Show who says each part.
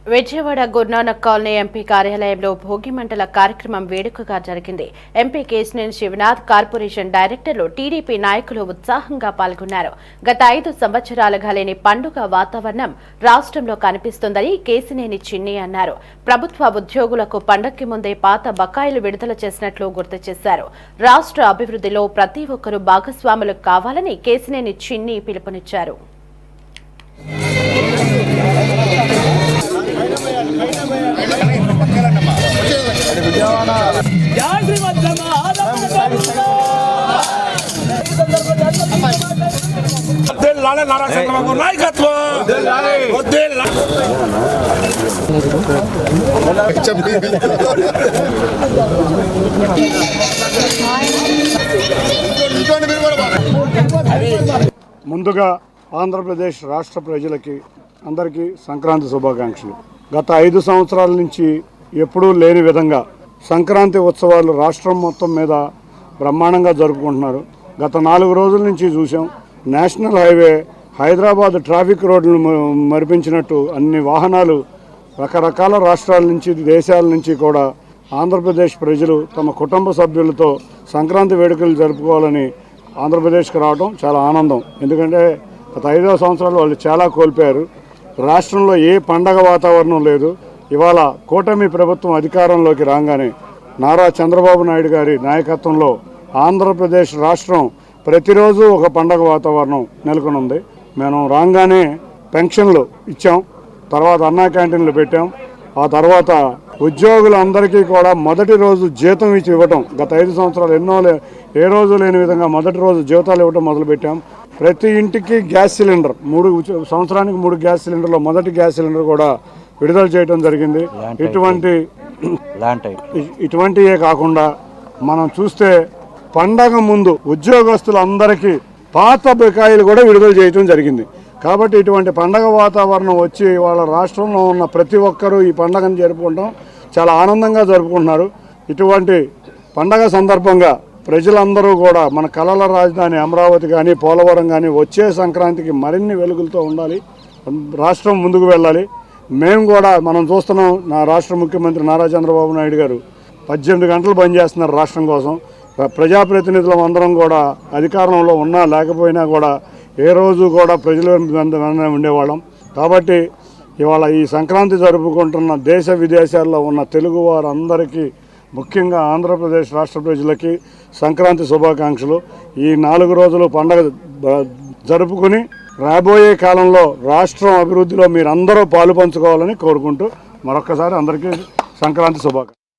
Speaker 1: Vijayawada Guru Nanak colony MP కార్యాలయంలో భోగి మంటల కార్యక్రమం వేడుకగా జరిగింది. ఎంపీ కేశినేని శివనాథ్, కార్పొరేషన్ డైరెక్టర్లు, టీడీపీ నాయకులు ఉత్సాహంగా పాల్గొన్నారు. గత 5 సంవత్సరాలుగా లేని పండుగ వాతావరణం రాష్ట్రంలో కనిపిస్తుందని కేశినేని చిన్ని అన్నారు. ప్రభుత్వ ఉద్యోగులకు పండగకి ముందే పాత బకాయిలు విడుదల చేసినట్లు గుర్తు చేశారు. రాష్ట్ర అభివృద్ధిలో ప్రతి ఒక్కరూ భాగస్వాములు కావాలని కేశినేని చిన్ని పిలుపునిచ్చారు.
Speaker 2: ముందుగా ఆంధ్రప్రదేశ్ రాష్ట్ర ప్రజలకి అందరికీ సంక్రాంతి శుభాకాంక్షలు. గత 5 సంవత్సరాల నుంచి ఎప్పుడూ లేని విధంగా సంక్రాంతి ఉత్సవాలు రాష్ట్రం మొత్తం మీద బ్రహ్మాండంగా జరుపుకుంటున్నారు. గత 4 రోజుల నుంచి చూసాం. నేషనల్ హైవే హైదరాబాద్ ట్రాఫిక్ రోడ్లను మరిపించినట్టు అన్ని వాహనాలు రకరకాల రాష్ట్రాల నుంచి, దేశాల నుంచి కూడా ఆంధ్రప్రదేశ్ ప్రజలు తమ కుటుంబ సభ్యులతో సంక్రాంతి వేడుకలు జరుపుకోవాలని ఆంధ్రప్రదేశ్కి రావడం చాలా ఆనందం. ఎందుకంటే గత 5 సంవత్సరాలు వాళ్ళు చాలా కోల్పోయారు. రాష్ట్రంలో ఏ పండగ వాతావరణం లేదు. ఇవాళ కూటమి ప్రభుత్వం అధికారంలోకి రాగానే నారా చంద్రబాబు నాయుడు గారి నాయకత్వంలో ఆంధ్రప్రదేశ్ రాష్ట్రం ప్రతిరోజు ఒక పండగ వాతావరణం నెలకొనుంది. మేము రాగానే పెన్షన్లు ఇచ్చాం, తర్వాత అన్నా క్యాంటీన్లు పెట్టాం, ఆ తర్వాత ఉద్యోగులందరికీ కూడా మొదటి రోజు జీతం ఇవ్వటం గత 5 సంవత్సరాలు ఏ రోజు లేని విధంగా మొదటి రోజు జీతాలు ఇవ్వటం మొదలుపెట్టాం. ప్రతి ఇంటికి గ్యాస్ సిలిండర్ 3 సంవత్సరానికి 3 గ్యాస్ సిలిండర్లో మొదటి గ్యాస్ సిలిండర్ కూడా విడుదల చేయడం జరిగింది. ఇటువంటివే కాకుండా మనం చూస్తే పండగ ముందు ఉద్యోగస్తులందరికీ పాత బకాయిలు కూడా విడుదల చేయడం జరిగింది. కాబట్టి ఇటువంటి పండగ వాతావరణం వచ్చి వాళ్ళ రాష్ట్రంలో ఉన్న ప్రతి ఒక్కరూ ఈ పండగను జరుపుకుంటాం చాలా ఆనందంగా జరుపుకుంటున్నారు. ఇటువంటి పండగ సందర్భంగా ప్రజలందరూ కూడా మన కళల రాజధాని అమరావతి కానీ, పోలవరం కానీ వచ్చే సంక్రాంతికి మరిన్ని వెలుగులతో ఉండాలి, రాష్ట్రం ముందుకు వెళ్ళాలి. మేము కూడా మనం చూస్తున్నాం, నా రాష్ట్ర ముఖ్యమంత్రి నారా చంద్రబాబు నాయుడు గారు 18 గంటలు పనిచేస్తున్నారు రాష్ట్రం కోసం. ప్రజాప్రతినిధులం అందరం కూడా అధికారంలో ఉన్నా లేకపోయినా కూడా ఏ రోజు కూడా ప్రజల ఉండేవాళ్ళం. కాబట్టి ఇవాళ ఈ సంక్రాంతి జరుపుకుంటున్న దేశ విదేశాల్లో ఉన్న తెలుగు వారందరికీ, ముఖ్యంగా ఆంధ్రప్రదేశ్ రాష్ట్ర ప్రజలకి సంక్రాంతి శుభాకాంక్షలు. ఈ 4 రోజులు పండగ జరుపుకుని రాబోయే కాలంలో రాష్ట్రం అభివృద్ధిలో మీరందరూ పాలు పంచుకోవాలని కోరుకుంటూ మరొక్కసారి అందరికీ సంక్రాంతి శుభాకాంక్షలు.